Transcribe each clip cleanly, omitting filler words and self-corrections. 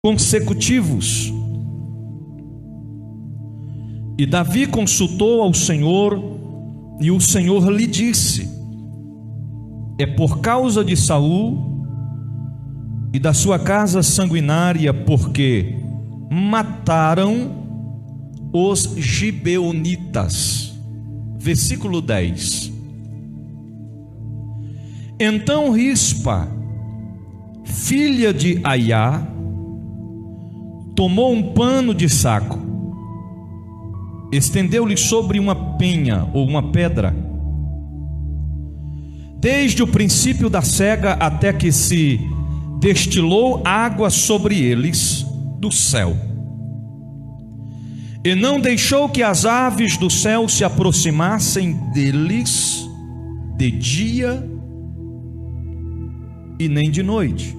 consecutivos. E Davi consultou ao Senhor, e o Senhor lhe disse: é por causa de Saul e da sua casa sanguinária, porque mataram os gibeonitas. Versículo 10. Então Rispa, filha de Aiá, tomou um pano de saco, estendeu-lhe sobre uma penha ou uma pedra, desde o princípio da cega até que se destilou água sobre eles do céu, e não deixou que as aves do céu se aproximassem deles de dia e nem de noite,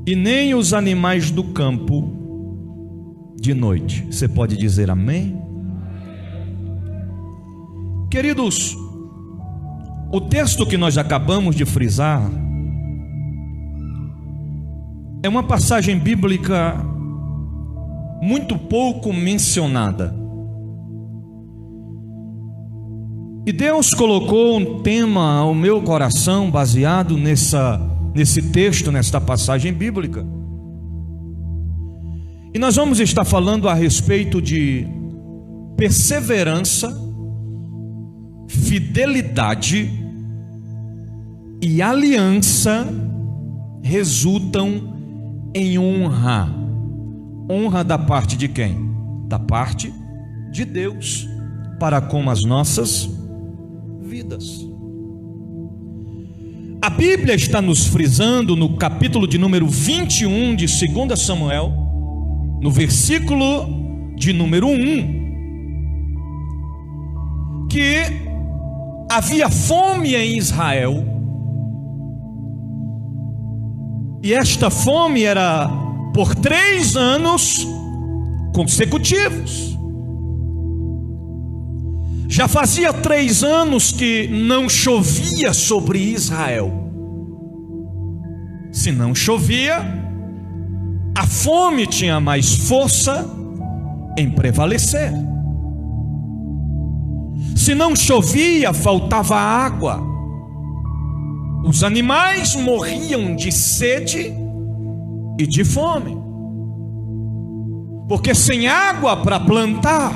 e nem os animais do campo de noite. Você pode dizer amém? Queridos, o texto que nós acabamos de frisar é uma passagem bíblica muito pouco mencionada. E Deus colocou um tema ao meu coração baseado nesse texto, nesta passagem bíblica. E nós vamos estar falando a respeito de perseverança, fidelidade e aliança resultam em honra. Honra da parte de quem? Da parte de Deus para com as nossas vidas. A Bíblia está nos frisando no capítulo de número 21 de 2 Samuel, no versículo de número 1, que havia fome em Israel, e esta fome era por 3 anos consecutivos. Já fazia 3 anos que não chovia sobre Israel. Se não chovia, a fome tinha mais força em prevalecer. Se não chovia, faltava água. Os animais morriam de sede e de fome, porque sem água para plantar,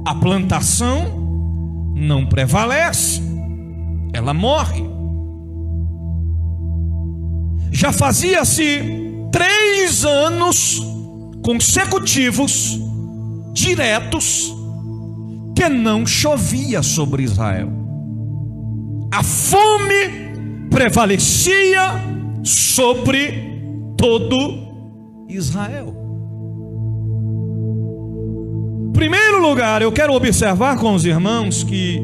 a plantação não prevalece, ela morre. Já fazia-se 3 anos consecutivos, diretos, que não chovia sobre Israel. A fome prevalecia sobre todo Israel. Em primeiro lugar, eu quero observar com os irmãos que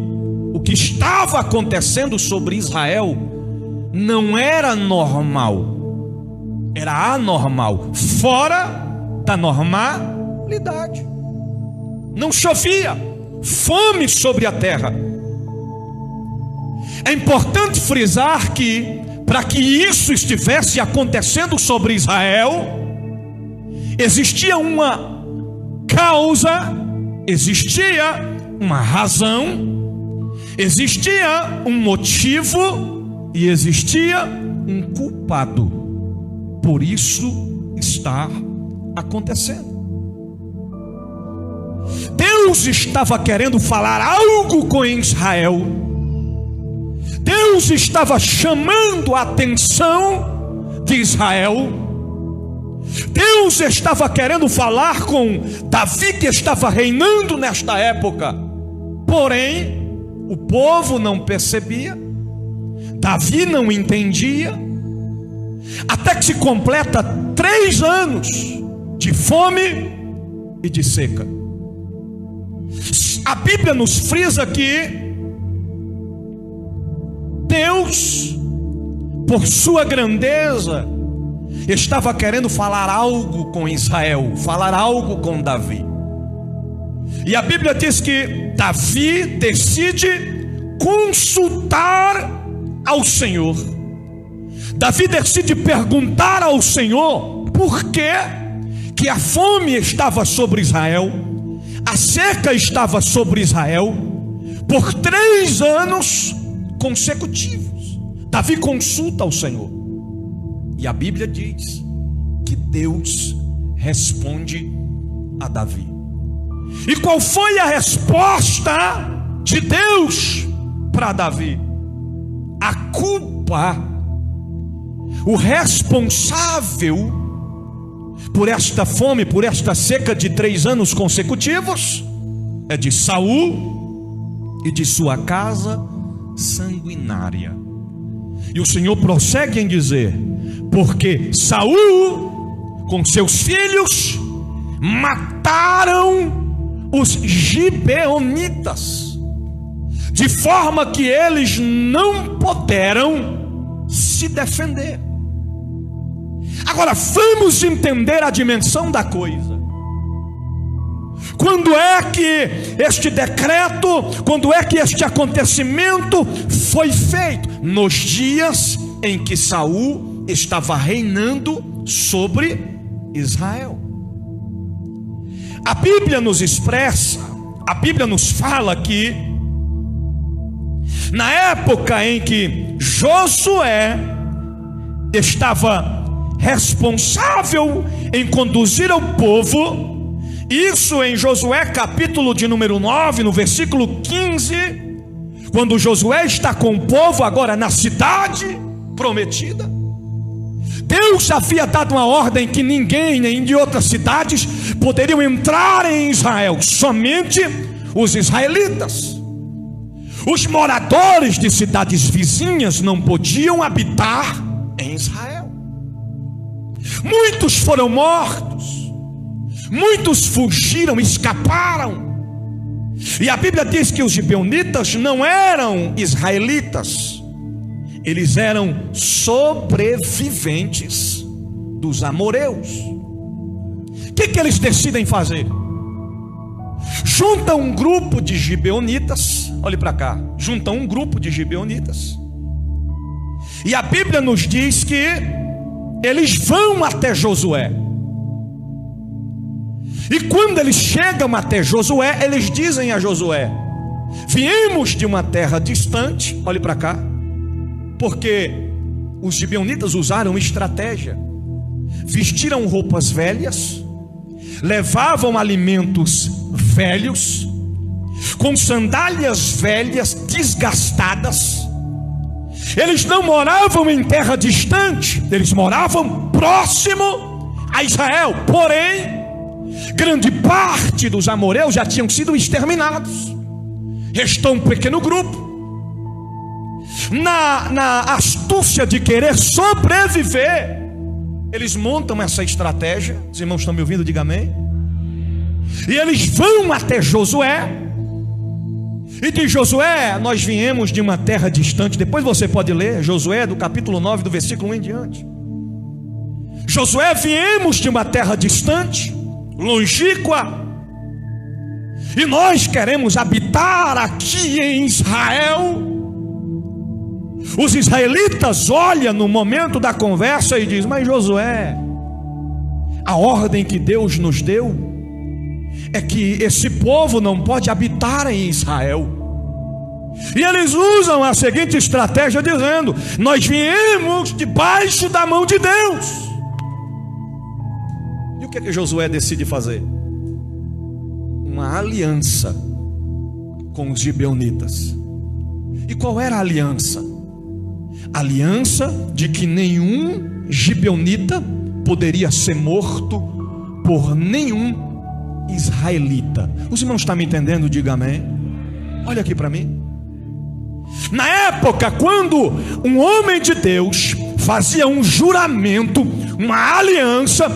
o que estava acontecendo sobre Israel não era normal, era anormal, fora da normalidade. Não chovia, fome sobre a terra. É importante frisar que, para que isso estivesse acontecendo sobre Israel, existia uma causa, existia uma razão, existia um motivo e existia um culpado. Por isso está acontecendo. Deus estava querendo falar algo com Israel. Deus estava chamando a atenção de Israel. Deus estava querendo falar com Davi, que estava reinando nesta época. Porém, o povo não percebia, Davi não entendia, até que se completa 3 anos de fome e de seca. A Bíblia nos frisa que Deus, por sua grandeza, estava querendo falar algo com Israel, falar algo com Davi. E a Bíblia diz que Davi decide consultar ao Senhor. Davi decide perguntar ao Senhor por que a fome estava sobre Israel, a seca estava sobre Israel por 3 anos consecutivos. Davi consulta ao Senhor, e a Bíblia diz que Deus responde a Davi. E qual foi a resposta de Deus para Davi? A culpa, o responsável por esta fome, por esta seca de 3 anos consecutivos, é de Saul e de sua casa sanguinária. E o Senhor prossegue em dizer: porque Saul com seus filhos mataram os gibeonitas, de forma que eles não puderam se defender. Agora vamos entender a dimensão da coisa. Quando é que este decreto, quando é que este acontecimento foi feito? Nos dias em que Saul estava reinando sobre Israel. A Bíblia nos expressa, a Bíblia nos fala que na época em que Josué estava responsável em conduzir o povo, isso em Josué capítulo de número 9, no versículo 15, quando Josué está com o povo agora na cidade prometida, Deus havia dado uma ordem que ninguém, nem de outras cidades, poderiam entrar em Israel, somente os israelitas. Os moradores de cidades vizinhas não podiam habitar em Israel. Muitos foram mortos, muitos fugiram, escaparam. E a Bíblia diz que os gibeonitas não eram israelitas, eles eram sobreviventes dos amoreus. O que eles decidem fazer? Juntam um grupo de gibeonitas, olhe para cá, juntam um grupo de gibeonitas, e a Bíblia nos diz que eles vão até Josué. E quando eles chegam até Josué, eles dizem a Josué: viemos de uma terra distante, olhe para cá, porque os gibeonitas usaram estratégia, vestiram roupas velhas, levavam alimentos velhos, com sandálias velhas desgastadas. Eles não moravam em terra distante, eles moravam próximo a Israel. Porém, grande parte dos amoreus já tinham sido exterminados. Restou um pequeno grupo. Na astúcia de querer sobreviver, eles montam essa estratégia. Os irmãos estão me ouvindo? Diga amém. E eles vão até Josué e diz: Josué, nós viemos de uma terra distante. Depois você pode ler Josué do capítulo 9, do versículo 1 em diante. Josué, viemos de uma terra distante, longínqua, e nós queremos habitar aqui em Israel. Os israelitas olham no momento da conversa e dizem: mas Josué, a ordem que Deus nos deu é que esse povo não pode habitar em Israel. E eles usam a seguinte estratégia, dizendo: nós viemos debaixo da mão de Deus. E o que Josué decide fazer? Uma aliança com os gibeonitas. E qual era a aliança? A aliança de que nenhum gibeonita poderia ser morto por nenhum israelita. Os irmãos estão me entendendo? Diga amém. Olha aqui para mim. Na época, quando um homem de Deus fazia um juramento, uma aliança,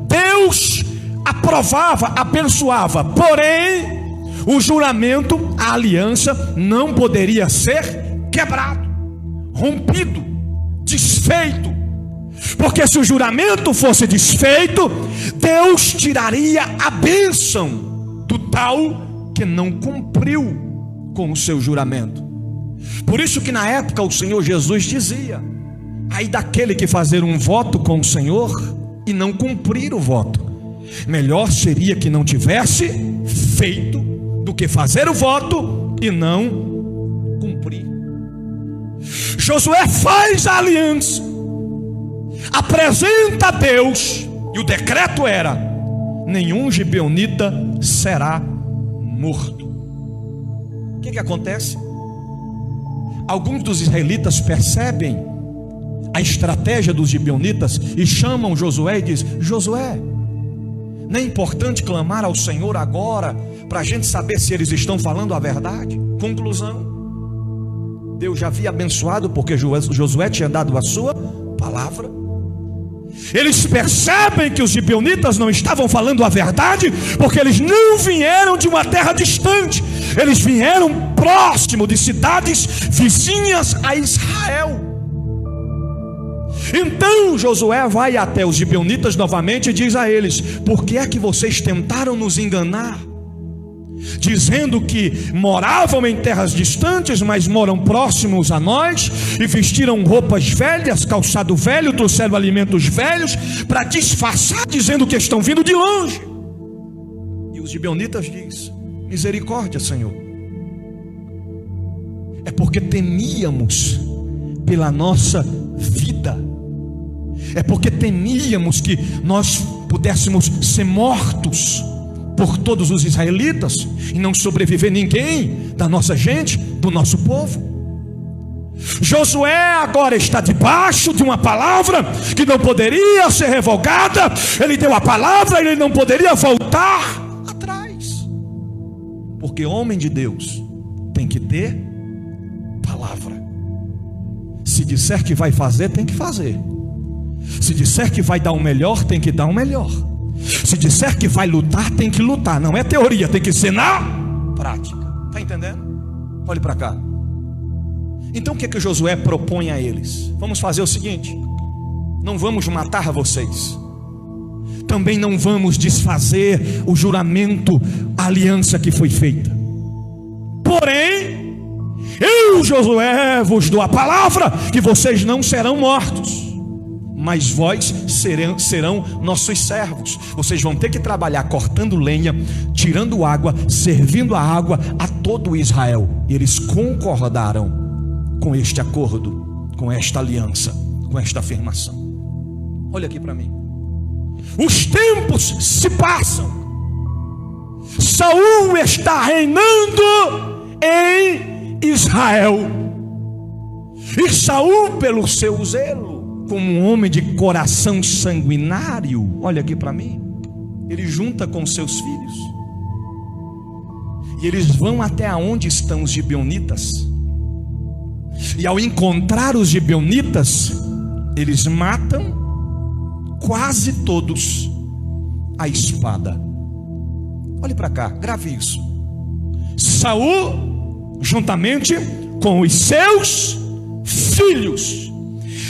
Deus aprovava, abençoava. Porém, o juramento, a aliança, não poderia ser quebrado, rompido, desfeito. Porque se o juramento fosse desfeito, Deus tiraria a bênção do tal que não cumpriu com o seu juramento. Por isso que na época o Senhor Jesus dizia Aí daquele que fazer um voto com o Senhor e não cumprir o voto. Melhor seria que não tivesse feito do que fazer o voto e não cumprir. Josué faz a aliança, apresenta a Deus, e o decreto era: nenhum gibeonita será morto. O que acontece? Alguns dos israelitas percebem a estratégia dos gibeonitas e chamam Josué e diz: Josué, não é importante clamar ao Senhor agora para a gente saber se eles estão falando a verdade? Conclusão: Deus já havia abençoado, porque Josué tinha dado a sua palavra. Eles percebem que os gibeonitas não estavam falando a verdade, porque eles não vieram de uma terra distante, eles vieram próximo de cidades vizinhas a Israel. Então Josué vai até os gibeonitas novamente e diz a eles: por que é que vocês tentaram nos enganar, dizendo que moravam em terras distantes, mas moram próximos a nós, e vestiram roupas velhas, calçado velho, trouxeram alimentos velhos para disfarçar, dizendo que estão vindo de longe? E os gibeonitas dizem: misericórdia, Senhor, é porque temíamos pela nossa vida, é porque temíamos que nós pudéssemos ser mortos por todos os israelitas e não sobreviver ninguém da nossa gente, do nosso povo. Josué agora está debaixo de uma palavra que não poderia ser revogada. Ele deu a palavra e ele não poderia voltar atrás, porque homem de Deus tem que ter palavra. Se disser que vai fazer, tem que fazer. Se disser que vai dar o melhor, tem que dar o melhor. Se disser que vai lutar, tem que lutar. Não é teoria, tem que ser na prática. Está entendendo? Olhe para cá. Então o que é que Josué propõe a eles? Vamos fazer o seguinte: não vamos matar vocês, também não vamos desfazer o juramento, a aliança que foi feita. Porém, eu, Josué, vos dou a palavra que vocês não serão mortos, mas vós serão nossos servos. Vocês vão ter que trabalhar cortando lenha, tirando água, servindo a água a todo Israel. E eles concordaram com este acordo, com esta aliança, com esta afirmação. Olha aqui para mim. Os tempos se passam. Saul está reinando em Israel. E Saul, pelo seu zelo, como um homem de coração sanguinário, olha aqui para mim, ele junta com seus filhos e eles vão até onde estão os gibeonitas. E ao encontrar os gibeonitas, eles matam quase todos à espada. Olhe para cá, grave isso. Saul, juntamente com os seus filhos,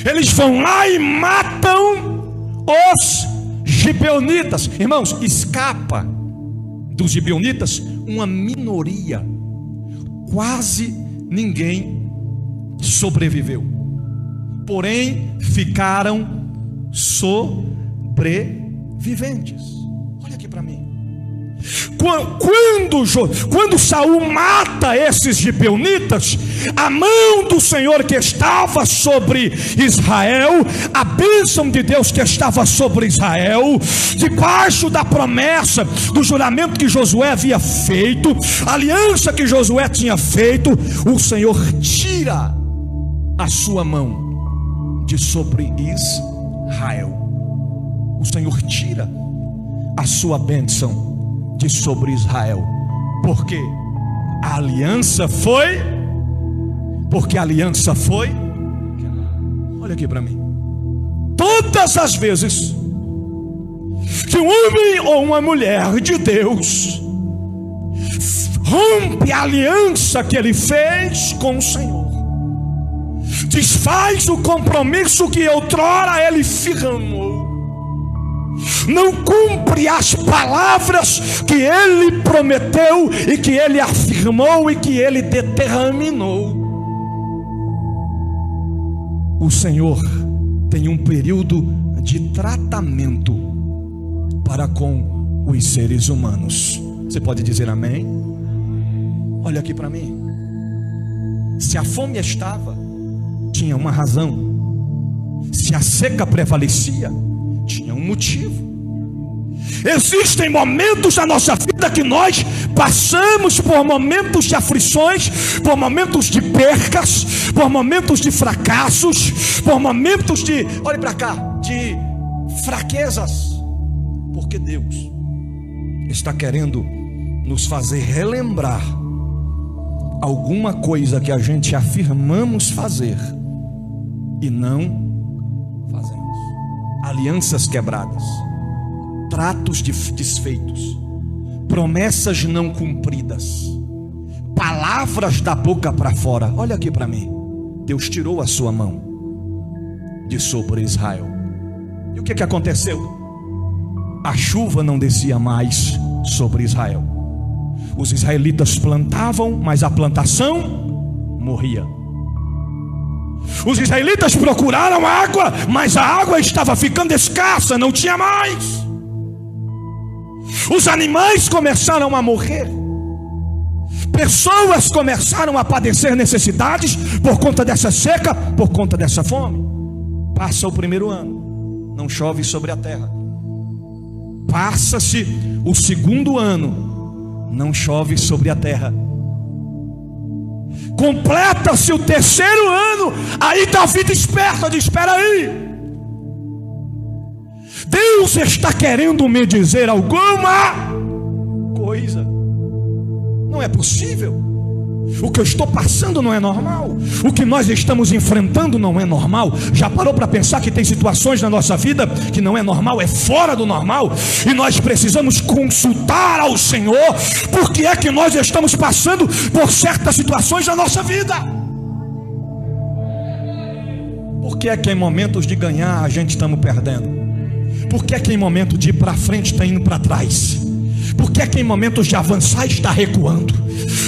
eles vão lá e matam os gibeonitas. Irmãos, escapa dos gibeonitas uma minoria. Quase ninguém sobreviveu. Porém, ficaram sobreviventes. Olha aqui para mim. Quando Saul mata esses gibeonitas, a mão do Senhor que estava sobre Israel, a bênção de Deus que estava sobre Israel, debaixo da promessa do juramento que Josué havia feito, a aliança que Josué tinha feito, o Senhor tira a sua mão de sobre Israel. O Senhor tira a sua bênção de sobre Israel, porque a aliança foi, olha aqui para mim, todas as vezes que um homem ou uma mulher de Deus rompe a aliança que ele fez com o Senhor, desfaz o compromisso que outrora ele firmou, não cumpre as palavras que ele prometeu e que ele afirmou e que ele determinou, o Senhor tem um período de tratamento para com os seres humanos. Você pode dizer amém? Olha aqui para mim. Se a fome estava, tinha uma razão. Se a seca prevalecia, tinha um motivo. Existem momentos na nossa vida que nós passamos por momentos de aflições, por momentos de percas, por momentos de fracassos, por momentos de, olhe para cá, de fraquezas, porque Deus está querendo nos fazer relembrar alguma coisa que a gente afirmamos fazer e não fazemos. Alianças quebradas, tratos desfeitos, promessas não cumpridas, palavras da boca para fora. Olha aqui para mim. Deus tirou a sua mão de sobre Israel. E o que aconteceu? A chuva não descia mais sobre Israel. Os israelitas plantavam, mas a plantação morria. Os israelitas procuraram água, mas a água estava ficando escassa, não tinha mais. Os animais começaram a morrer. Pessoas começaram a padecer necessidades por conta dessa seca, por conta dessa fome. Passa o primeiro ano, não chove sobre a terra. Passa-se o segundo ano, não chove sobre a terra. Completa-se o terceiro ano, aí Davi desperta, diz: espera aí, Deus está querendo me dizer alguma coisa. Não é possível. O que eu estou passando não é normal. O que nós estamos enfrentando não é normal. Já parou para pensar que tem situações na nossa vida que não é normal, é fora do normal? E nós precisamos consultar ao Senhor. Por que é que nós estamos passando por certas situações na nossa vida? Por que é que em momentos de ganhar a gente estamos perdendo? Por que é que em momentos de ir para frente está indo para trás? Por que é que em momentos de avançar está recuando?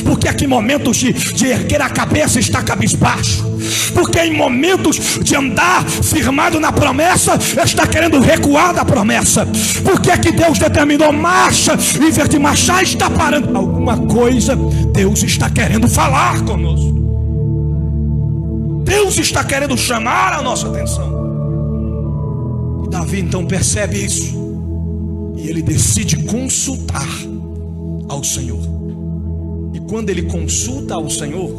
Por que é que em momentos de erguer a cabeça está cabisbaixo? Por que em momentos de andar firmado na promessa está querendo recuar da promessa? Por que é que Deus determinou marcha e em vez de marchar está parando? Alguma coisa Deus está querendo falar conosco. Deus está querendo chamar a nossa atenção. E Davi então percebe isso. E ele decide consultar ao Senhor. E quando ele consulta ao Senhor,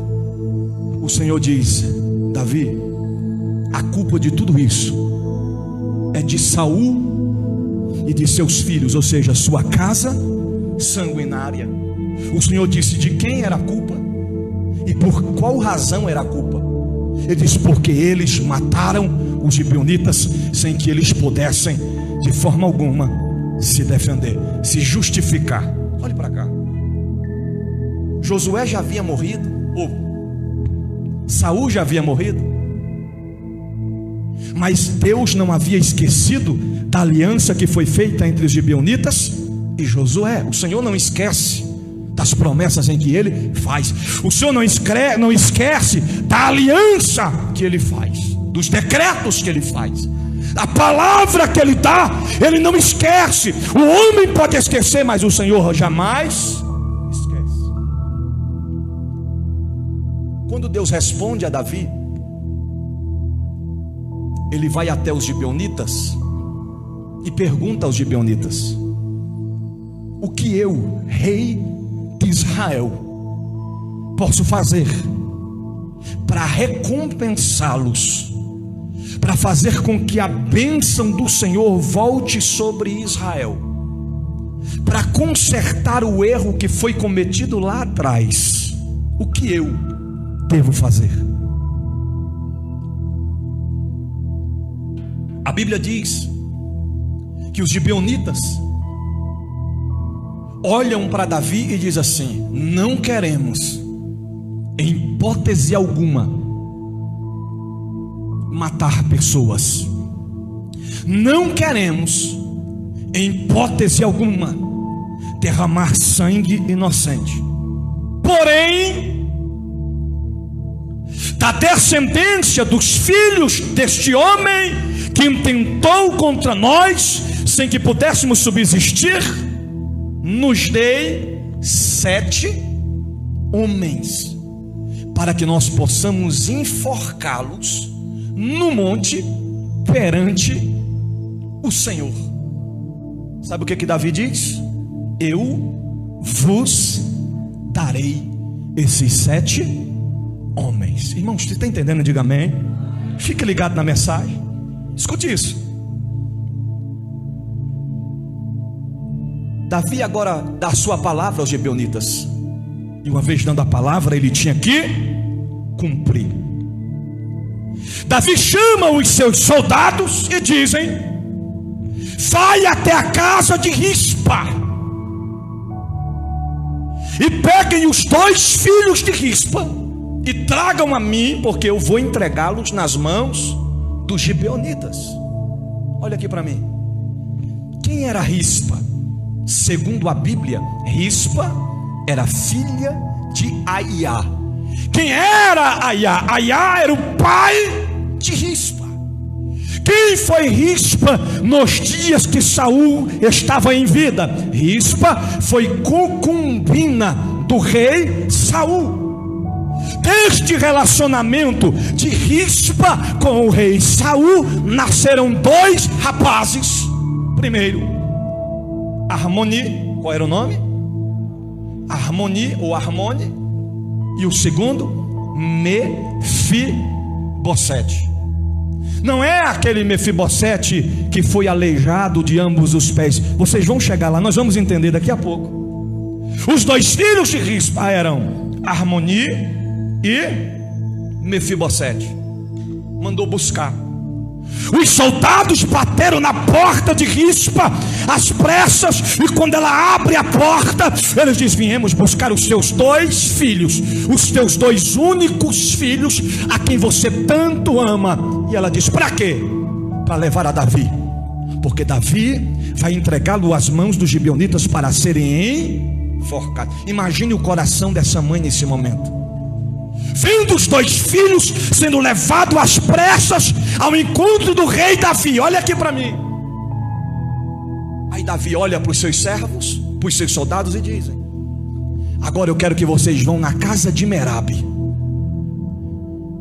o Senhor diz: Davi, a culpa de tudo isso é de Saul e de seus filhos, ou seja, sua casa sanguinária. O Senhor disse de quem era a culpa e por qual razão era a culpa. Ele disse: porque eles mataram os gibeonitas sem que eles pudessem de forma alguma se defender, se justificar. Olhe para cá. Josué já havia morrido, Saul já havia morrido, mas Deus não havia esquecido da aliança que foi feita entre os gibeonitas e Josué. O Senhor não esquece das promessas em que Ele faz. O Senhor não esquece da aliança que Ele faz, dos decretos que Ele faz. A palavra que Ele dá, Ele não esquece. O homem pode esquecer, mas o Senhor jamais esquece. Quando Deus responde a Davi, Ele vai até os gibeonitas e pergunta aos gibeonitas: o que eu, rei de Israel, posso fazer para recompensá-los, para fazer com que a bênção do Senhor volte sobre Israel, para consertar o erro que foi cometido lá atrás? O que eu devo fazer? A Bíblia diz que os gibeonitas olham para Davi e diz assim: não queremos em hipótese alguma matar pessoas, não queremos em hipótese alguma derramar sangue inocente. Porém, da descendência dos filhos deste homem que intentou contra nós, sem que pudéssemos subsistir, nos dei 7 homens, para que nós possamos enforcá-los no monte perante o Senhor. Sabe o que Davi diz? Eu vos darei esses 7 homens. Irmãos, você está entendendo? Diga amém. Fique ligado na mensagem. Escute isso. Davi agora dá a sua palavra aos gibeonitas, e uma vez dando a palavra, ele tinha que cumprir. Davi chama os seus soldados e dizem: vai até a casa de Rispa e peguem os 2 filhos de Rispa e tragam a mim, porque eu vou entregá-los nas mãos dos gibeonitas. Olha aqui para mim. Quem era Rispa? Segundo a Bíblia, Rispa era filha de Aiá. Quem era Aiá? Aiá era o pai de Rispa. Quem foi Rispa nos dias que Saul estava em vida? Rispa foi concubina do rei Saul. Deste relacionamento de Rispa com o rei Saul nasceram 2 rapazes. Primeiro, Armoni. Qual era o nome? Armoni ou Armone. E o segundo, Mefibosete. Não é aquele Mefibosete que foi aleijado de ambos os pés. Vocês vão chegar lá, nós vamos entender daqui a pouco. Os 2 filhos de Rispa eram Armoni e Mefibosete. Mandou buscar. Os soldados bateram na porta de Rispa às pressas, e quando ela abre a porta, eles dizem: viemos buscar os teus 2 filhos, os teus 2 únicos filhos, a quem você tanto ama. E ela diz: para quê? Para levar a Davi, porque Davi vai entregá-lo às mãos dos gibeonitas para serem enforcados. Imagine o coração dessa mãe nesse momento, vendo os 2 filhos sendo levados às pressas ao encontro do rei Davi. Olha aqui para mim. Aí Davi olha para os seus servos, para os seus soldados, e dizem: agora eu quero que vocês vão na casa de Merabe,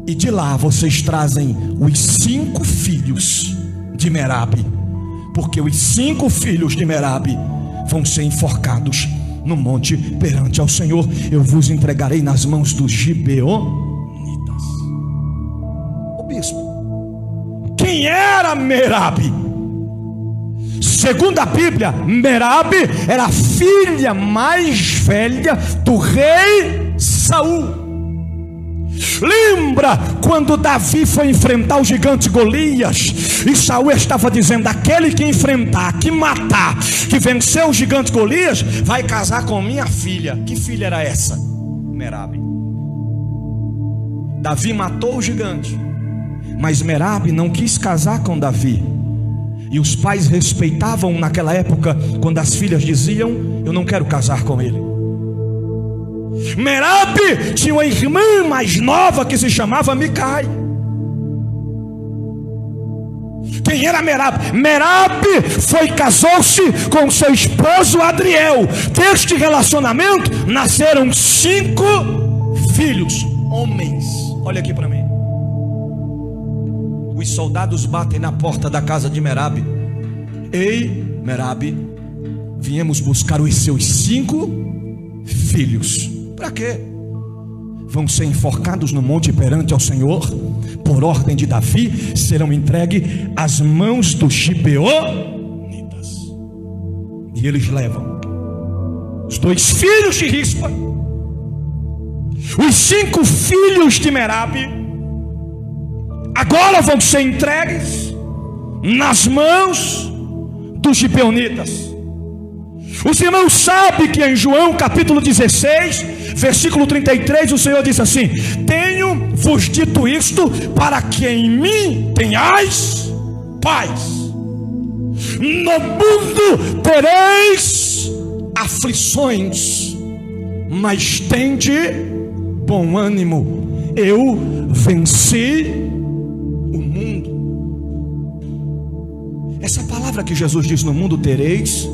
e de lá vocês trazem os 5 filhos de Merabe, porque os 5 filhos de Merabe vão ser enforcados no monte perante ao Senhor. Eu vos entregarei nas mãos dos gibeonitas. O bispo, quem era Merabe? Segundo a Bíblia, Merabe era a filha mais velha do rei Saul. Lembra quando Davi foi enfrentar o gigante Golias, e Saul estava dizendo: aquele que enfrentar, que matar, que venceu o gigante Golias, vai casar com minha filha. Que filha era essa? Merabe. Davi matou o gigante, mas Merabe não quis casar com Davi. E os pais respeitavam naquela época quando as filhas diziam: eu não quero casar com ele. Merabe tinha uma irmã mais nova que se chamava Micai. Quem era Merabe? Merabe casou-se com seu esposo Adriel. Deste relacionamento nasceram 5 filhos, homens. Olha aqui para mim. Os soldados batem na porta da casa de Merabe. Ei, Merabe, viemos buscar os seus 5 filhos. Para quê? Vão ser enforcados no monte perante ao Senhor. Por ordem de Davi, serão entregues às mãos dos gibeonitas. E eles levam os 2 filhos de Rispa, os 5 filhos de Merabe. Agora vão ser entregues nas mãos dos gibeonitas. Os irmãos sabem que em João capítulo 16, versículo 33, o Senhor diz assim: tenho-vos dito isto para que em mim tenhais paz. No mundo tereis aflições, mas tende bom ânimo, eu venci o mundo. palavra que Jesus diz: no mundo tereis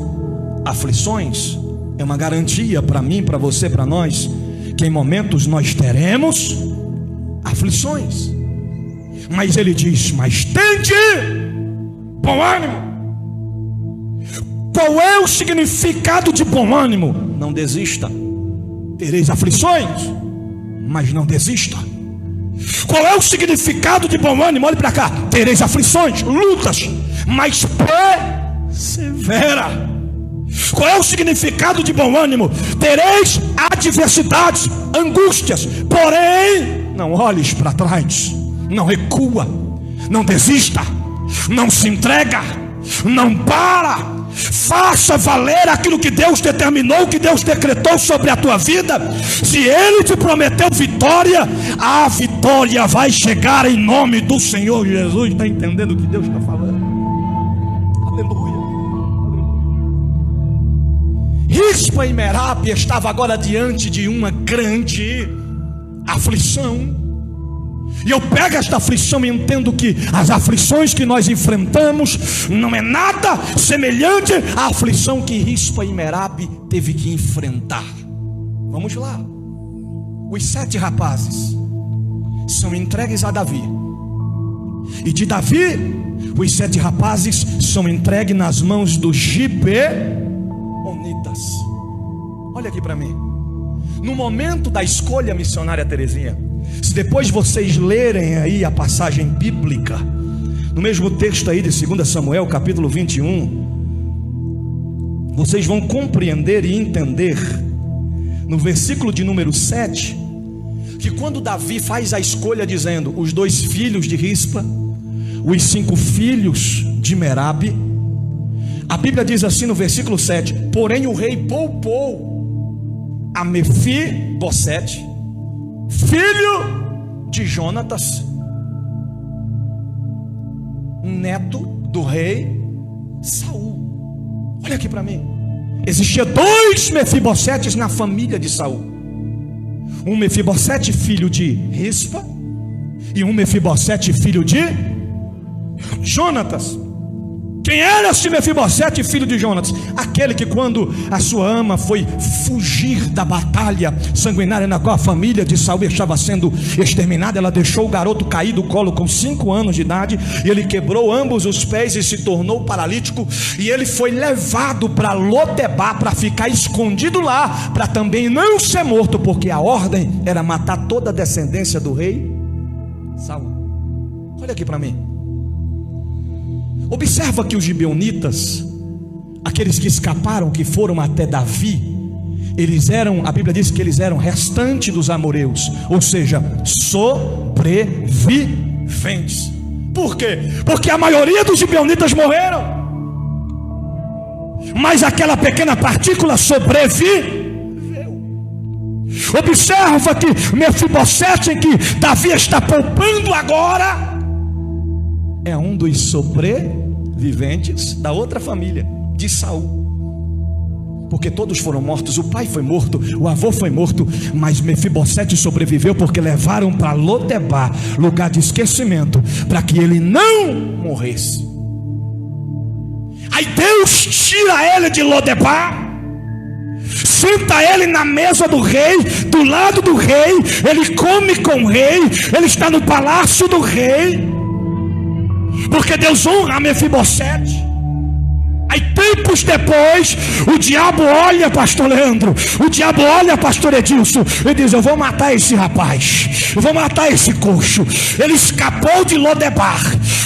aflições, é uma garantia para mim, para você, para nós, que em momentos nós teremos aflições. Mas ele diz: mas tende bom ânimo. Qual é o significado de bom ânimo? Não desista. Tereis aflições, mas não desista. Qual é o significado de bom ânimo? Olhe para cá. Tereis aflições, lutas, mas persevera. Qual é o significado de bom ânimo? Tereis adversidades, angústias, porém não olhes para trás, não recua, não desista, não se entrega, não para. Faça valer aquilo que Deus determinou, que Deus decretou sobre a tua vida. Se Ele te prometeu vitória, a vitória vai chegar em nome do Senhor Jesus. Está entendendo o que Deus está falando? Aleluia. Rispa e Merabe estava agora diante de uma grande aflição. E eu pego esta aflição e entendo que as aflições que nós enfrentamos não é nada semelhante à aflição que Rispa e Merabe teve que enfrentar. Vamos lá. Os 7 rapazes são entregues a Davi. E de Davi, os 7 rapazes são entregues nas mãos dos gibeonitas. Olha aqui para mim. No momento da escolha missionária, Terezinha, se depois vocês lerem aí a passagem bíblica, no mesmo texto aí de 2 Samuel, capítulo 21, vocês vão compreender e entender, no versículo de número 7, que quando Davi faz a escolha dizendo: os 2 filhos de Rispa, os 5 filhos de Merabe, a Bíblia diz assim no versículo 7: porém o rei poupou a Mefibosete, filho de Jonatas, neto do rei Saul. Olha aqui para mim. Existia 2 Mefibosetes na família de Saul. Um Mefibosete filho de Rispa e um Mefibosete filho de Jonatas. Quem era esse Mefibosete, filho de Jonatas? Aquele que, quando a sua ama foi fugir da batalha sanguinária na qual a família de Saul estava sendo exterminada, ela deixou o garoto cair do colo com 5 anos de idade, e ele quebrou ambos os pés e se tornou paralítico, e ele foi levado para Lodebar para ficar escondido lá, para também não ser morto, porque a ordem era matar toda a descendência do rei Saul. Olha aqui para mim. Observa que os gibeonitas, aqueles que escaparam, que foram até Davi, eles eram, a Bíblia diz que eles eram restante dos amoreus, ou seja, sobreviventes. Por quê? Porque a maioria dos gibeonitas morreram, mas aquela pequena partícula sobreviveu. Observa que Mefibosete, em que Davi está poupando agora, é um dos sobreviventes da outra família de Saul, porque todos foram mortos. O pai foi morto, o avô foi morto, mas Mefibosete sobreviveu porque levaram para Lodebar, lugar de esquecimento, para que ele não morresse. Aí Deus tira ele de Lodebar, senta ele na mesa do rei, do lado do rei, ele come com o rei, ele está no palácio do rei, porque Deus honra a Mefibosete. Aí tempos depois, o diabo olha, pastor Leandro, o diabo olha, pastor Edilson, e diz: eu vou matar esse rapaz, eu vou matar esse coxo. Ele escapou de Lodebar,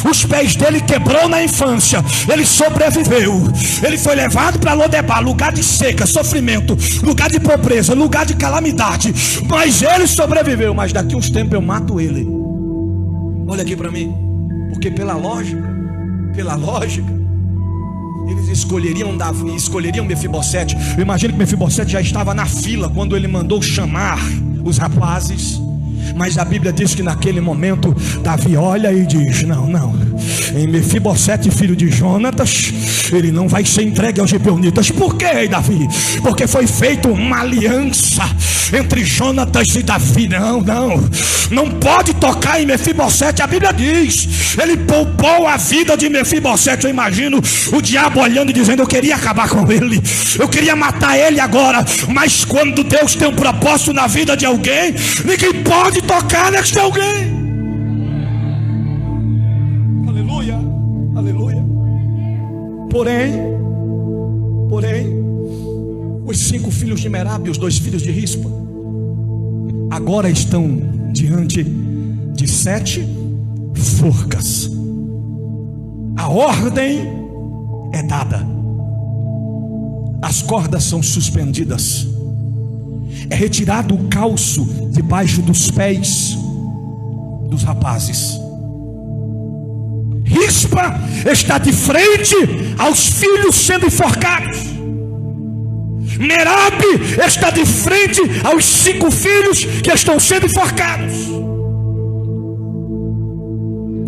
os pés dele quebrou na infância, ele sobreviveu, ele foi levado para Lodebar, lugar de seca, sofrimento, lugar de pobreza, lugar de calamidade, mas ele sobreviveu. Mas daqui uns tempos eu mato ele. Olha aqui para mim. Porque pela lógica, eles escolheriam Davi, escolheriam Mefibosete. Eu imagino que Mefibosete já estava na fila quando ele mandou chamar os rapazes. Mas a Bíblia diz que naquele momento Davi olha e diz: não, em Mefibosete, filho de Jonatas, ele não vai ser entregue aos gibeonitas. Por quê, Davi? Porque foi feita uma aliança entre Jonatas e Davi. Não pode tocar em Mefibosete. A Bíblia diz: ele poupou a vida de Mefibosete. Eu imagino o diabo olhando e dizendo: eu queria acabar com ele, eu queria matar ele agora. Mas quando Deus tem um propósito na vida de alguém, ninguém pode tocar neste alguém. Aleluia, aleluia. Porém, os 5 filhos de Merabe e os 2 filhos de Rispa agora estão diante de 7 forcas. A ordem é dada, as cordas são suspendidas, é retirado o calço debaixo dos pés dos rapazes. Rispa está de frente aos filhos sendo enforcados. Merabe está de frente aos 5 filhos que estão sendo enforcados.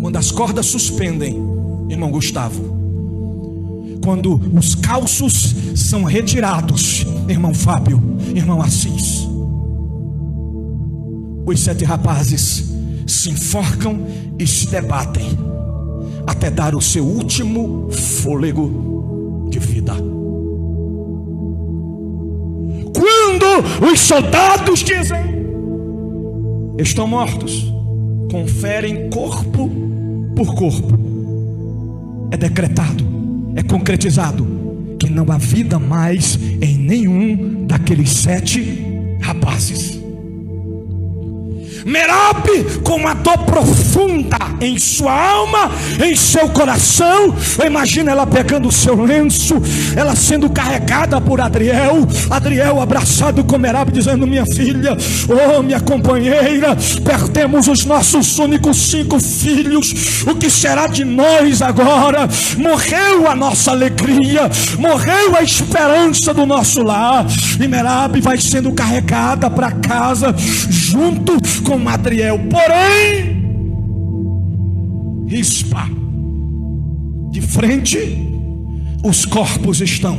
Quando as cordas suspendem, irmão Gustavo, quando os calços são retirados, irmão Fábio, irmão Assis, os 7 rapazes se enforcam e se debatem até dar o seu último fôlego de vida. Quando os soldados dizem: estão mortos, conferem corpo por corpo, é decretado, é concretizado que não há vida mais em nenhum daqueles 7 rapazes. Merabe, com uma dor profunda em sua alma, em seu coração, imagina ela pegando o seu lenço, ela sendo carregada por Adriel abraçado com Merabe, dizendo: minha filha, oh minha companheira, perdemos os nossos únicos 5 filhos, o que será de nós agora? Morreu a nossa alegria, morreu a esperança do nosso lar. E Merabe vai sendo carregada para casa junto com Adriel. Porém, Rispa, de frente, os corpos estão.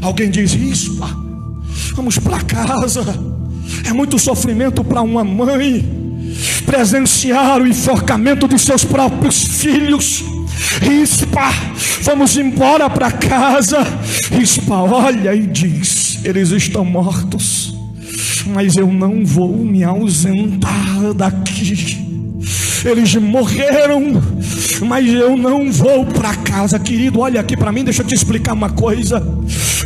Alguém diz: Rispa, vamos para casa. É muito sofrimento para uma mãe presenciar o enforcamento de seus próprios filhos. Rispa, vamos embora para casa. Rispa olha e diz: eles estão mortos, mas eu não vou me ausentar daqui. Eles morreram, mas eu não vou para casa. Querido, olha aqui para mim, deixa eu te explicar uma coisa.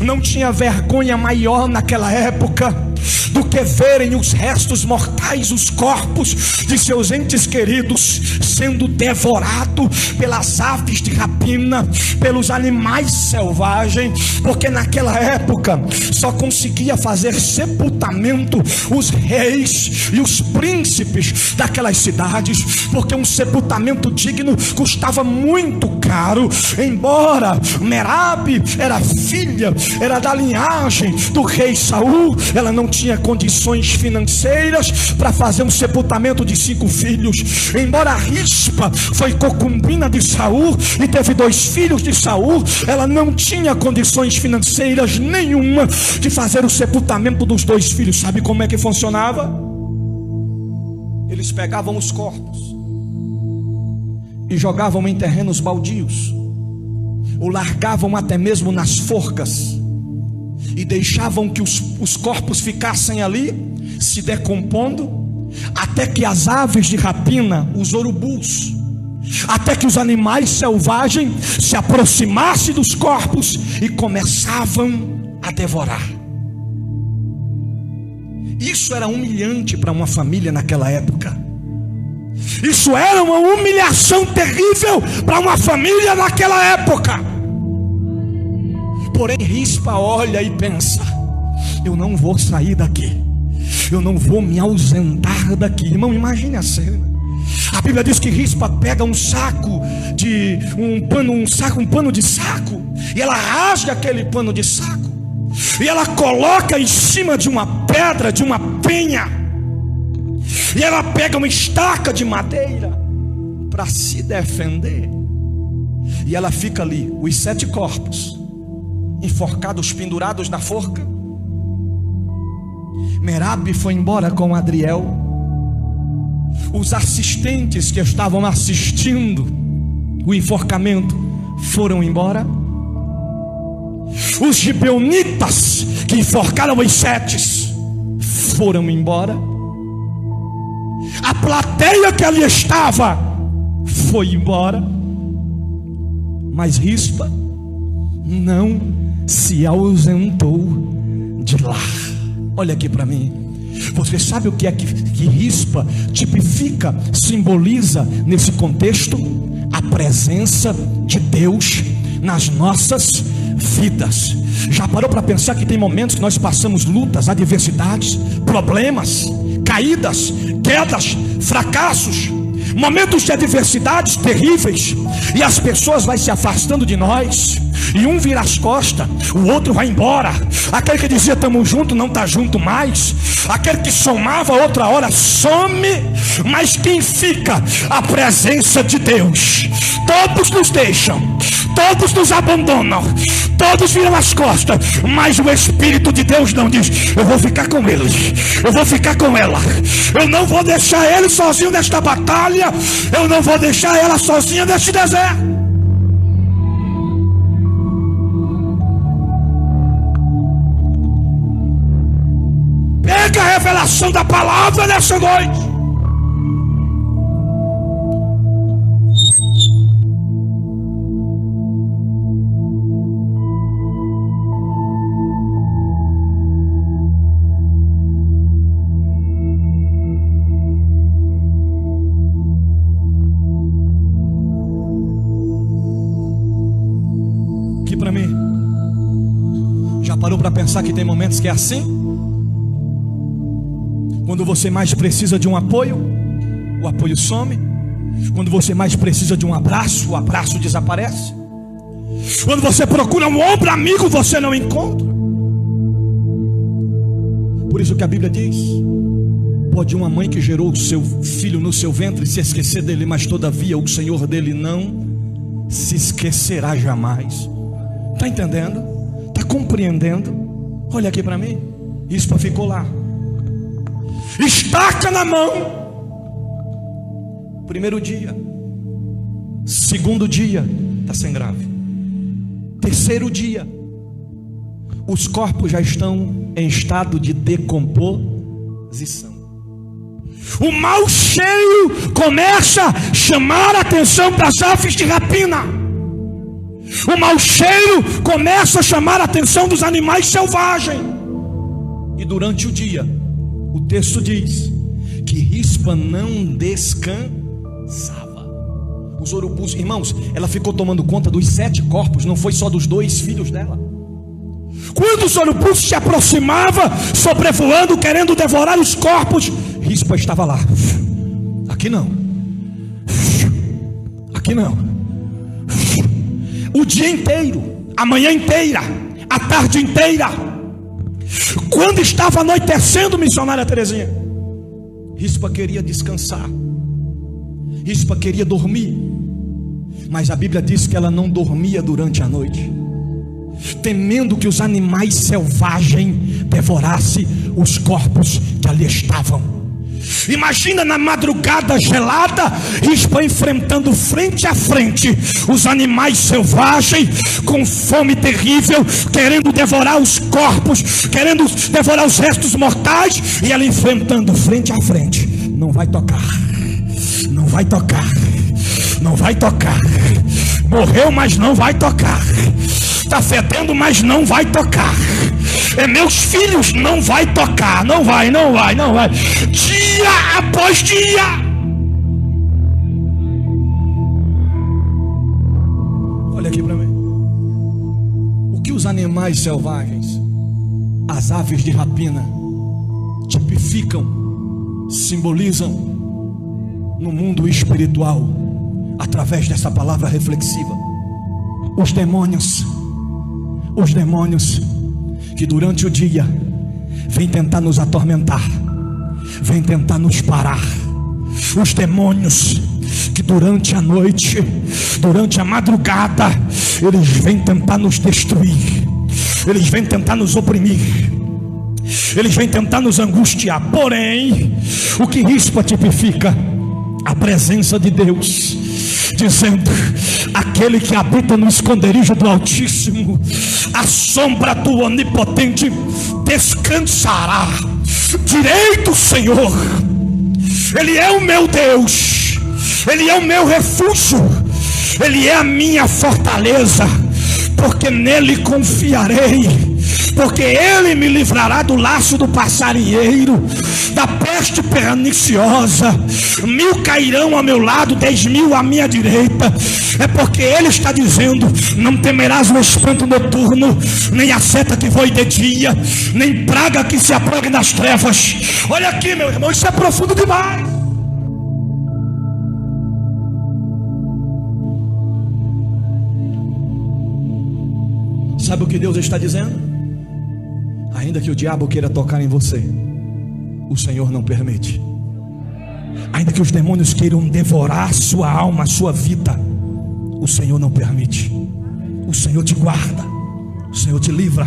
Não tinha vergonha maior naquela época do que verem os restos mortais, os corpos de seus entes queridos sendo devorados pelas aves de rapina, pelos animais selvagens, porque naquela época só conseguia fazer sepultamento os reis e os príncipes daquelas cidades, porque um sepultamento digno custava muito caro. Embora Merabe era filha, era da linhagem do rei Saul, ela não tinha condições financeiras para fazer um sepultamento de 5 filhos. Embora Rispa foi concubina de Saul e teve 2 filhos de Saul, ela não tinha condições financeiras nenhuma de fazer o sepultamento dos 2 filhos. Sabe como é que funcionava? Eles pegavam os corpos e jogavam em terrenos baldios, o largavam até mesmo nas forcas e deixavam que os corpos ficassem ali se decompondo, até que as aves de rapina, os urubus, até que os animais selvagens se aproximassem dos corpos e começavam a devorar. Isso era humilhante para uma família naquela época. Isso era uma humilhação terrível para uma família naquela época. Porém, Rispa olha e pensa: eu não vou sair daqui, eu não vou me ausentar daqui. Irmão, imagine a cena. A Bíblia diz que Rispa pega um pano de saco, e ela rasga aquele pano de saco, e ela coloca em cima de uma pedra, de uma penha, E ela pega uma estaca de madeira para se defender. E ela fica ali, os 7 corpos enforcados, pendurados na forca. Merabe foi embora com Adriel. Os assistentes que estavam assistindo o enforcamento foram embora. Os gibeonitas que enforcaram os 7 foram embora. A plateia que ali estava foi embora. Mas Rispa não se ausentou de lá. Olha aqui para mim. Você sabe o que é que Rispa tipifica, simboliza nesse contexto? A presença de Deus nas nossas vidas. Já parou para pensar que tem momentos que nós passamos lutas, adversidades, problemas, caídas, quedas, fracassos, momentos de adversidades terríveis, e as pessoas vão se afastando de nós, e um vira as costas, o outro vai embora. Aquele que dizia estamos juntos não está junto mais. Aquele que somava outra hora some. Mas quem fica? A presença de Deus. Todos nos deixam, todos nos abandonam, todos viram as costas, mas o Espírito de Deus não diz: eu vou ficar com eles, eu vou ficar com ela, eu não vou deixar ele sozinho nesta batalha, eu não vou deixar ela sozinha neste deserto. Pega a revelação da palavra nessa noite. Aqui para mim. Já parou para pensar que tem momentos que é assim? Quando você mais precisa de um apoio, o apoio some. Quando você mais precisa de um abraço, o abraço desaparece. Quando você procura um ombro amigo, você não encontra. Por isso que a Bíblia diz: pode uma mãe que gerou o seu filho no seu ventre se esquecer dele, mas todavia o Senhor dele não se esquecerá jamais. Está entendendo? Está compreendendo? Olha aqui para mim. Rispa ficou lá, estaca na mão. Primeiro dia, segundo dia, está sem grave. Terceiro dia, os corpos já estão em estado de decomposição. O mau cheiro começa a chamar a atenção para as aves de rapina. O mau cheiro começa a chamar a atenção dos animais selvagens. E durante o dia, o texto diz que Rispa não descansava. Os urubus, irmãos, ela ficou tomando conta dos 7 corpos, não foi só dos 2 filhos dela. Quando os urubus se aproximavam, sobrevoando, querendo devorar os corpos, Rispa estava lá. Aqui não. Aqui não. O dia inteiro, a manhã inteira, a tarde inteira. Quando estava anoitecendo, missionária Terezinha, Rispa queria descansar, Rispa queria dormir. Mas a Bíblia diz que ela não dormia durante a noite, temendo que os animais selvagens devorassem os corpos que ali estavam. Imagina na madrugada gelada, Rispa enfrentando frente a frente os animais selvagens com fome terrível, querendo devorar os corpos, querendo devorar os restos mortais, e ela enfrentando frente a frente. Não vai tocar, não vai tocar, não vai tocar. Morreu, mas não vai tocar. Está fedendo, mas não vai tocar. É meus filhos, não vai tocar. Não vai, não vai, não vai. Dia após dia. Olha aqui para mim. O que os animais selvagens, as aves de rapina, tipificam, simbolizam no mundo espiritual, através dessa palavra reflexiva? Os demônios que durante o dia vêm tentar nos atormentar, vêm tentar nos parar. Os demônios que durante a noite, durante a madrugada, eles vêm tentar nos destruir, eles vêm tentar nos oprimir, eles vêm tentar nos angustiar. Porém, o que Rispa tipifica? A presença de Deus, dizendo: aquele que habita no esconderijo do Altíssimo, a sombra do Onipotente descansará. Direi do Senhor: Ele é o meu Deus, Ele é o meu refúgio, Ele é a minha fortaleza, porque nele confiarei. Porque Ele me livrará do laço do passarinheiro, da peste perniciosa. 1000 cairão ao meu lado, 10.000 à minha direita. É porque Ele está dizendo: não temerás o espanto noturno, nem a seta que voe de dia, nem praga que se apague nas trevas. Olha aqui, meu irmão, isso é profundo demais. Sabe o que Deus está dizendo? Ainda que o diabo queira tocar em você, o Senhor não permite. Ainda que os demônios queiram devorar sua alma, sua vida, o Senhor não permite. O Senhor te guarda, o Senhor te livra,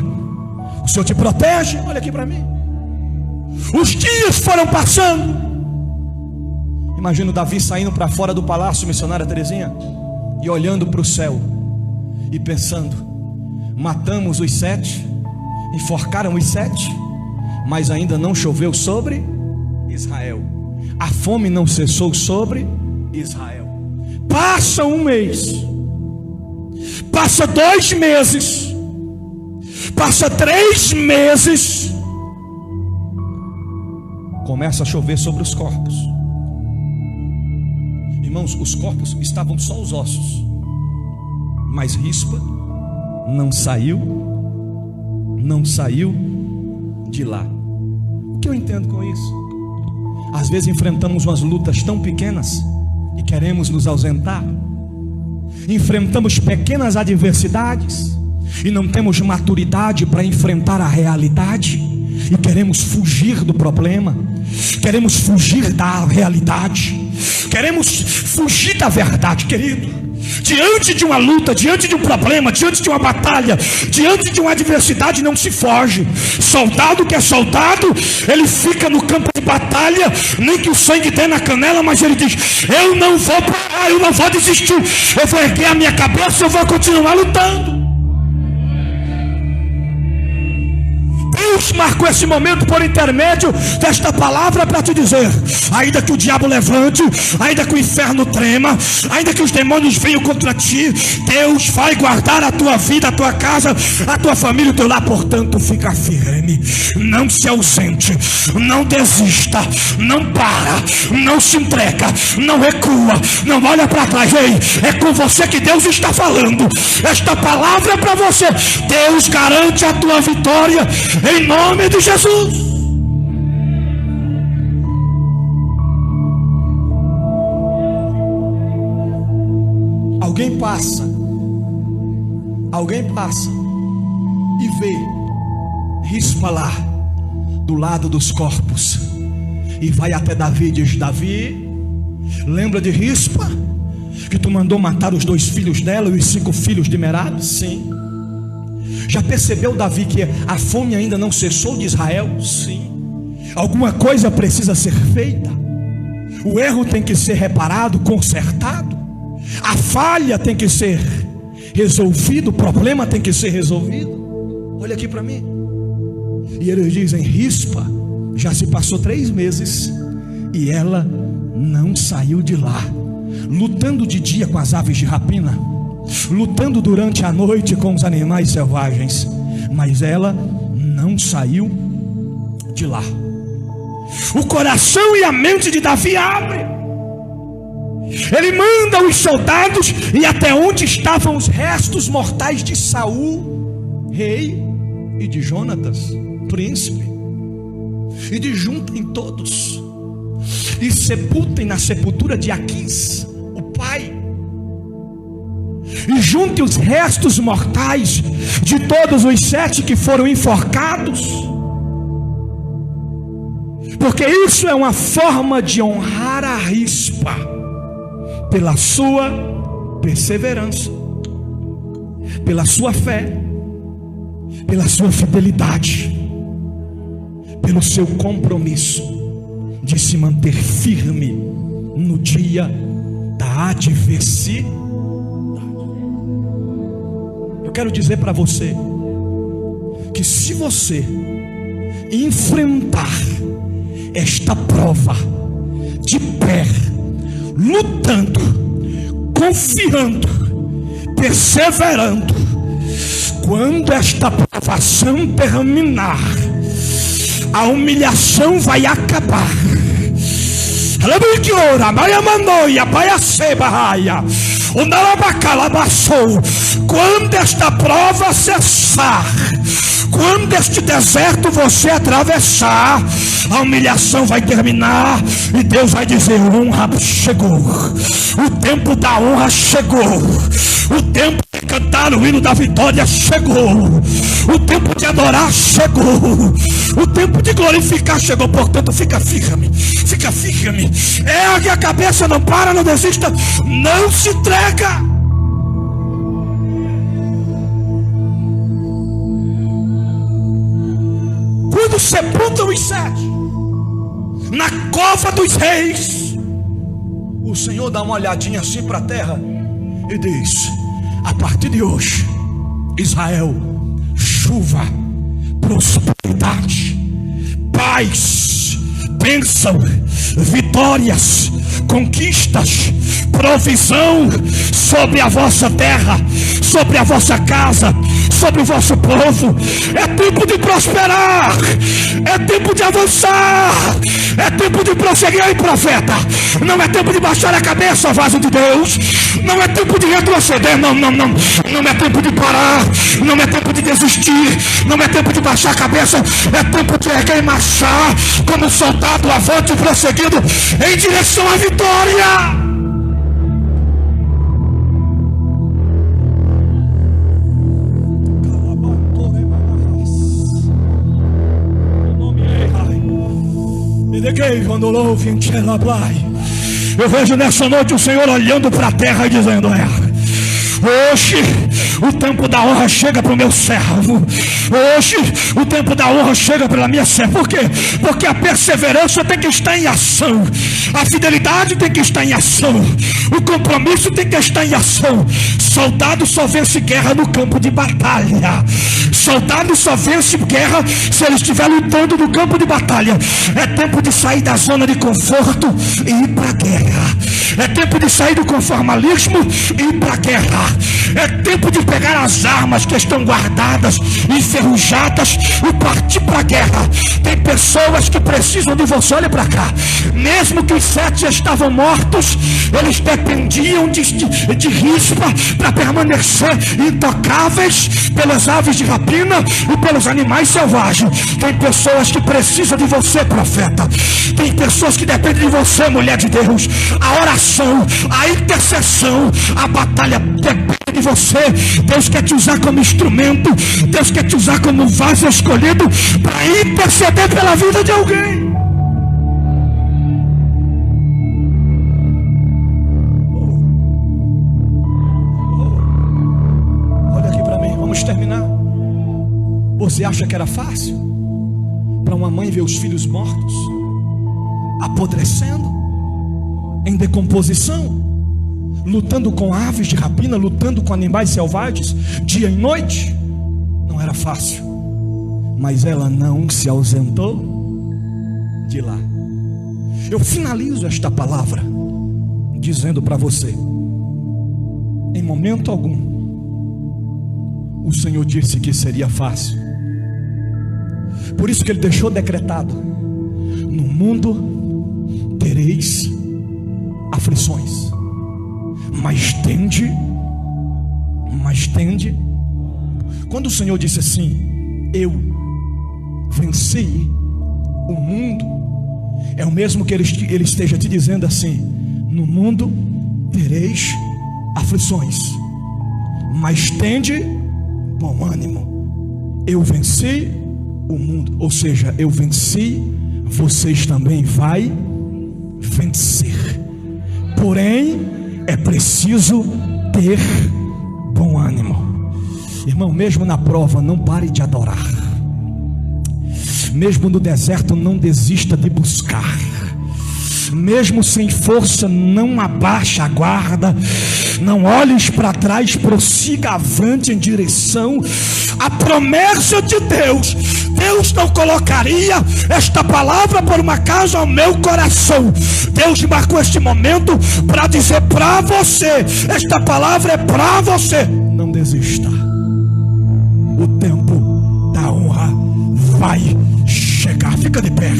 o Senhor te protege. Olha aqui para mim. Os dias foram passando. Imagina o Davi saindo para fora do palácio, missionária Terezinha, e olhando para o céu e pensando: matamos os 7, enforcaram os 7, mas ainda não choveu sobre Israel. A fome não cessou sobre Israel. Passa um mês, passa 2 meses, passa 3 meses, começa a chover sobre os corpos. Irmãos, os corpos estavam só os ossos, mas Rispa não saiu de lá. O que eu entendo com isso? Às vezes enfrentamos umas lutas tão pequenas e queremos nos ausentar. Enfrentamos pequenas adversidades e não temos maturidade para enfrentar a realidade, e queremos fugir do problema, queremos fugir da realidade, queremos fugir da verdade, querido. Diante de uma luta, diante de um problema, diante de uma batalha, diante de uma adversidade, não se foge. Soldado que é soldado, ele fica no campo de batalha, nem que o sangue dê na canela, mas ele diz: eu não vou parar, eu não vou desistir, eu vou erguer a minha cabeça, eu vou continuar lutando. Deus marcou esse momento por intermédio desta palavra para te dizer: ainda que o diabo levante, ainda que o inferno trema, ainda que os demônios venham contra ti, Deus vai guardar a tua vida, a tua casa, a tua família, o teu lar. Portanto, fica firme, não se ausente, não desista, não para, não se entrega, não recua, não olha para trás. Ei, é com você que Deus está falando. Esta palavra é para você. Deus garante a tua vitória em nome de Jesus. Alguém passa e vê Rispa lá do lado dos corpos e vai até Davi e diz: Davi, lembra de Rispa, que tu mandou matar os 2 filhos dela e os 5 filhos de Merab? Sim. Já percebeu, Davi, que a fome ainda não cessou de Israel? Sim. Alguma coisa precisa ser feita. O erro tem que ser reparado, consertado. A falha tem que ser resolvida, o problema tem que ser resolvido. Olha aqui para mim. E eles dizem: Rispa, já se passou 3 meses e ela não saiu de lá, lutando de dia com as aves de rapina, lutando durante a noite com os animais selvagens, mas ela não saiu de lá. O coração e a mente de Davi abrem. Ele manda os soldados e até onde estavam os restos mortais de Saul, rei, e de Jonatas, príncipe, e de juntem todos e sepultem na sepultura de Aquis, o pai, e junte os restos mortais de todos os 7 que foram enforcados, porque isso é uma forma de honrar a rispa pela sua perseverança, pela sua fé, pela sua fidelidade, pelo seu compromisso de se manter firme no dia da adversidade. Eu quero dizer para você que se você enfrentar esta prova de pé, lutando, confiando, perseverando, quando esta provação terminar, a humilhação vai acabar. Quando esta prova cessar, quando este deserto você atravessar, a humilhação vai terminar e Deus vai dizer: honra chegou, o tempo da honra chegou, o tempo de cantar o hino da vitória chegou, o tempo de adorar chegou, o tempo de glorificar chegou. Portanto, fica firme, ergue a cabeça, não para, não desista, não se entrega. Quando sepultam os 7 na cova dos reis, o Senhor dá uma olhadinha assim para a terra e diz: a partir de hoje, Israel, chuva, prosperidade, paz, bênção, vitórias, conquistas, provisão sobre a vossa terra, sobre a vossa casa, sobre o vosso povo. É tempo de prosperar, é tempo de avançar, é tempo de prosseguir. Aí, profeta, não é tempo de baixar a cabeça, vaso de Deus, não é tempo de retroceder, não é tempo de parar, não é tempo de desistir, não é tempo de baixar a cabeça, é tempo de erguer e marchar como soldado avante, prosseguindo em direção à vitória. Eu vejo nessa noite o Senhor olhando para a terra e dizendo: hoje o tempo da honra chega para o meu servo. Hoje o tempo da honra chega para a minha serva. Por quê? Porque a perseverança tem que estar em ação, a fidelidade tem que estar em ação, o compromisso tem que estar em ação. Soldado só vence guerra no campo de batalha. Soldado só vence guerra se ele estiver lutando no campo de batalha. É tempo de sair da zona de conforto e ir para a guerra. É tempo de sair do conformalismo e ir para a guerra. É tempo de pegar as armas que estão guardadas, enferrujadas, e partir para a guerra. Tem pessoas que precisam de você. Olha para cá. Mesmo que os 7 já estavam mortos, eles dependiam de rispa para permanecer intocáveis pelas aves de rapina e pelos animais selvagens. Tem pessoas que precisam de você, profeta. Tem pessoas que dependem de você, mulher de Deus. A oração, a intercessão, a batalha depende de você. Deus quer te usar como instrumento, Deus quer te usar como vaso escolhido para interceder pela vida de alguém. Olha aqui para mim, vamos terminar. Você acha que era fácil para uma mãe ver os filhos mortos, apodrecendo, em decomposição, lutando com aves de rapina, lutando com animais selvagens, dia e noite? Não era fácil, mas ela não se ausentou de lá. Eu finalizo esta palavra dizendo para você: em momento algum o Senhor disse que seria fácil. Por isso que Ele deixou decretado: no mundo tereis aflições, mas tende. Quando o Senhor disse assim: eu venci o mundo, é o mesmo que Ele esteja te dizendo assim: no mundo tereis aflições, mas tende bom ânimo, eu venci o mundo. Ou seja, eu venci vocês também vai vencer. Porém, é preciso ter bom ânimo. Irmão, mesmo na prova, não pare de adorar. Mesmo no deserto, não desista de buscar. Mesmo sem força, não abaixe a guarda. Não olhes para trás, prossiga avante em direção à promessa de Deus. Deus não colocaria esta palavra por uma causa ao meu coração. Deus marcou este momento para dizer para você: esta palavra é para você. Não desista. O tempo da honra vai chegar. Fica de pé.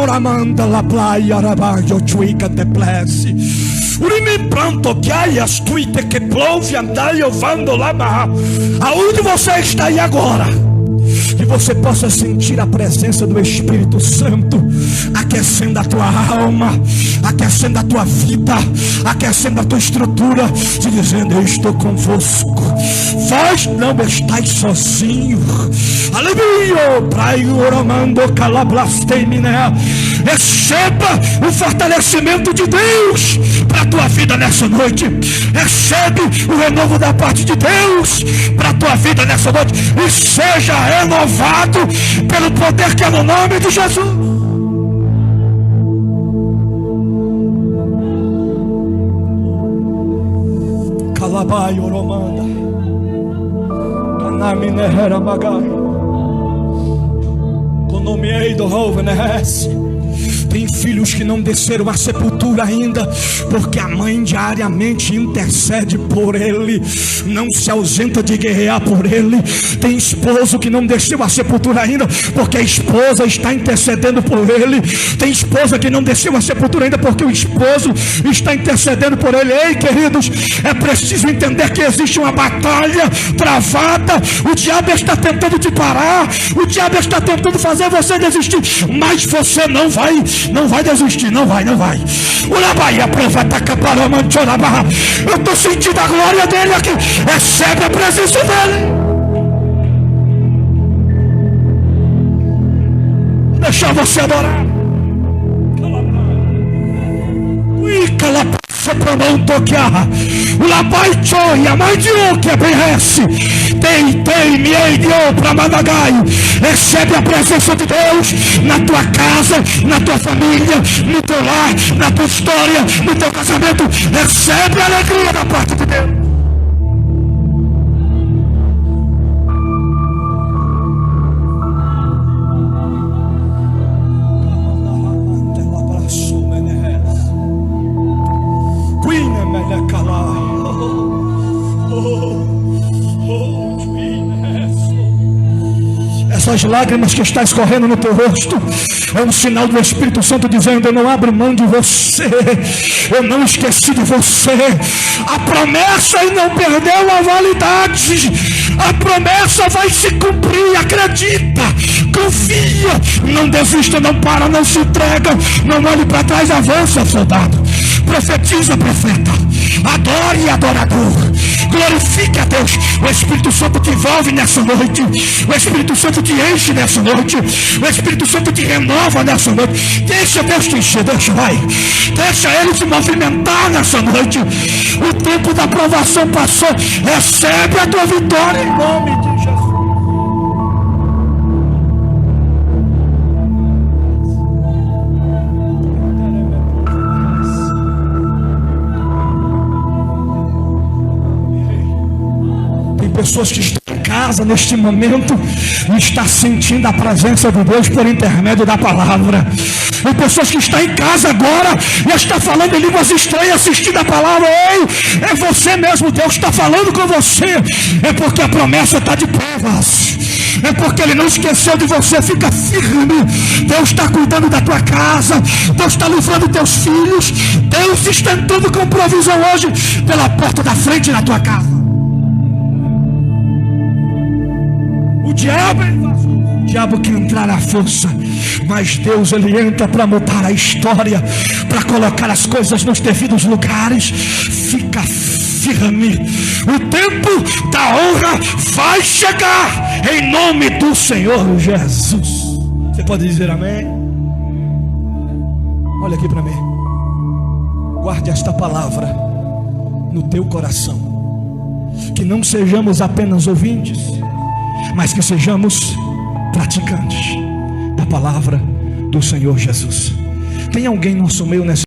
Oramanda la playa rabajo chuica te plesi. Urimi pranto que ai as tuite que plove andai ovando lá. Aonde você está aí agora? Que você possa sentir a presença do Espírito Santo aquecendo a tua alma, aquecendo a tua vida, aquecendo a tua estrutura, te dizendo: eu estou convosco, vós não estáis sozinho. Aleluia. Receba o fortalecimento de Deus para a tua vida nessa noite. Recebe o renovo da parte de Deus para a tua vida nessa noite. E seja renovado pelo poder que é no nome de Jesus. Calabai oromanda, canamineira bagai, conomiei do rovenese. Tem filhos que não desceram à sepultura ainda, porque a mãe diariamente intercede por ele, não se ausenta de guerrear por ele. Tem esposo que não desceu à sepultura ainda, porque a esposa está intercedendo por ele. Tem esposa que não desceu à sepultura ainda, porque o esposo está intercedendo por ele. Ei, queridos, é preciso entender que existe uma batalha travada. O diabo está tentando te parar, o diabo está tentando fazer você desistir, mas você não vai desistir, não vai. Eu estou sentindo a glória dele aqui. Recebe a presença dele. Deixa você adorar. O labai choi, a mãe de o que abençoe. Tem, miei dio para Madagai. Recebe a presença de Deus na tua casa, na tua família, no teu lar, na tua história, no teu casamento. Recebe a alegria da parte de Deus. Essas lágrimas que está escorrendo no teu rosto é um sinal do Espírito Santo dizendo: eu não abro mão de você, eu não esqueci de você. A promessa não perdeu a validade, a promessa vai se cumprir. Acredita, confia, não desista, não para, não se entrega, não olhe para trás, avança, soldado. Profetiza, profeta, adore, adorador, glorifique a Deus. O Espírito Santo te envolve nessa noite, o Espírito Santo te enche nessa noite, o Espírito Santo te renova nessa noite. Deixa Deus te encher, deixa Ele se movimentar nessa noite. O tempo da provação passou. Recebe a tua vitória em nome de Jesus. Pessoas que estão em casa neste momento e estão sentindo a presença de Deus por intermédio da palavra. E pessoas que estão em casa agora e estão falando em línguas estranhas assistindo a palavra. Ei, é você mesmo, Deus está falando com você. É porque a promessa está de provas, é porque Ele não esqueceu de você. Fica firme. Deus está cuidando da tua casa, Deus está livrando teus filhos, Deus está entrando com provisão hoje pela porta da frente na tua casa. O diabo quer entrar à força, mas Deus, Ele entra para mudar a história, para colocar as coisas nos devidos lugares. Fica firme. O tempo da honra vai chegar em nome do Senhor Jesus. Você pode dizer amém? Olha aqui para mim. Guarde esta palavra no teu coração. Que não sejamos apenas ouvintes, mas que sejamos praticantes da palavra do Senhor Jesus. Tem alguém no nosso meio nessa